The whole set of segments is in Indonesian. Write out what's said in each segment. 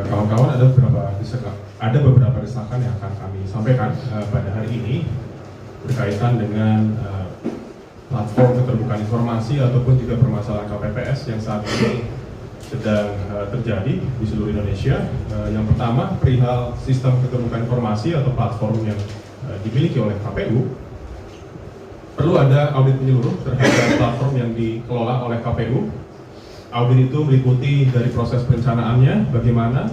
kawan-kawan, ada beberapa desakan yang akan kami sampaikan pada hari ini berkaitan dengan platform keterbukaan informasi ataupun juga permasalahan KPPS yang saat ini sedang terjadi di seluruh Indonesia. Yang pertama, perihal sistem keterbukaan informasi atau platform yang dimiliki oleh KPU. Perlu ada audit menyeluruh terhadap platform yang dikelola oleh KPU. Audit itu meliputi dari proses perencanaannya, bagaimana,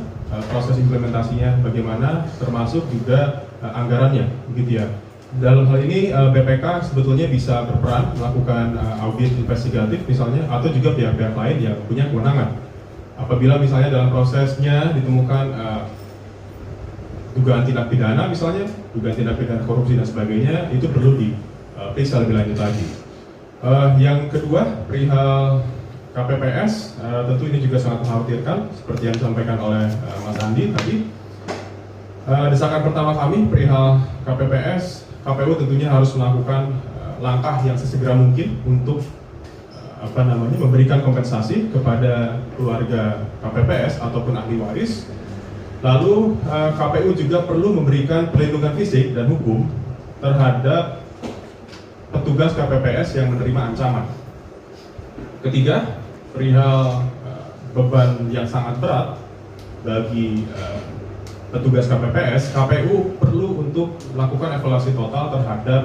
proses implementasinya, bagaimana, termasuk juga anggarannya, gitu ya. Dalam hal ini BPK sebetulnya bisa berperan melakukan audit investigatif misalnya, atau juga pihak-pihak lain yang punya kewenangan. Apabila misalnya dalam prosesnya ditemukan dugaan tindak pidana misalnya, dugaan tindak pidana korupsi dan sebagainya, itu perlu diperiksa lebih lanjut lagi. Yang kedua, perihal KPPS, tentu ini juga sangat mengkhawatirkan seperti yang disampaikan oleh Mas Andi tadi. Desakan pertama kami perihal KPPS, KPU tentunya harus melakukan langkah yang sesegera mungkin untuk memberikan kompensasi kepada keluarga KPPS ataupun ahli waris. Lalu KPU juga perlu memberikan perlindungan fisik dan hukum terhadap petugas KPPS yang menerima ancaman. Ketiga, perihal beban yang sangat berat bagi petugas KPPS, KPU perlu untuk melakukan evaluasi total terhadap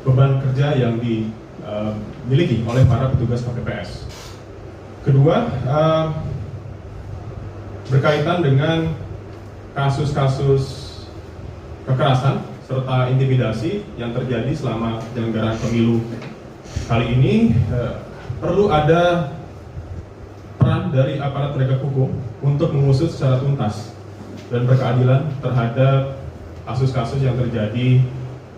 beban kerja yang dimiliki oleh para petugas KPPS. Kedua, berkaitan dengan kasus-kasus kekerasan serta intimidasi yang terjadi selama penyelenggaraan pemilu kali ini, perlu ada peran dari aparat penegak hukum untuk mengusut secara tuntas dan berkeadilan terhadap kasus-kasus yang terjadi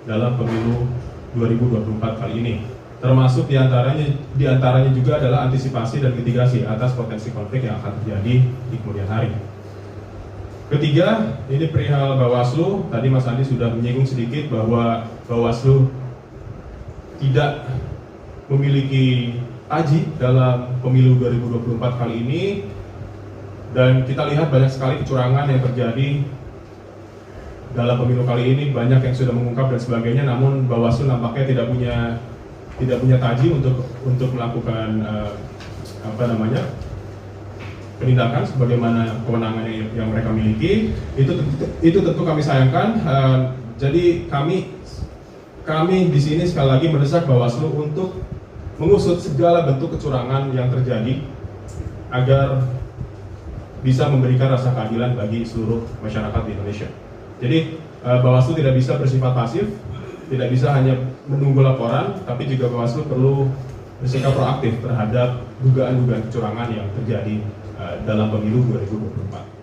dalam pemilu 2024 kali ini. Termasuk diantaranya juga adalah antisipasi dan mitigasi atas potensi konflik yang akan terjadi di kemudian hari. Ketiga, ini perihal Bawaslu. Tadi Mas Andi sudah menyinggung sedikit bahwa Bawaslu tidak memiliki taji dalam pemilu 2024 kali ini, dan kita lihat banyak sekali kecurangan yang terjadi dalam pemilu kali ini, banyak yang sudah mengungkap dan sebagainya, namun Bawaslu nampaknya tidak punya taji untuk melakukan penindakan sebagaimana kewenangan yang mereka miliki. Itu tentu kami sayangkan. Jadi kami di sini sekali lagi mendesak Bawaslu untuk mengusut segala bentuk kecurangan yang terjadi agar bisa memberikan rasa keadilan bagi seluruh masyarakat di Indonesia. Jadi Bawaslu tidak bisa bersifat pasif, tidak bisa hanya menunggu laporan, tapi juga Bawaslu perlu bersikap proaktif terhadap dugaan-dugaan kecurangan yang terjadi dalam pemilu 2024.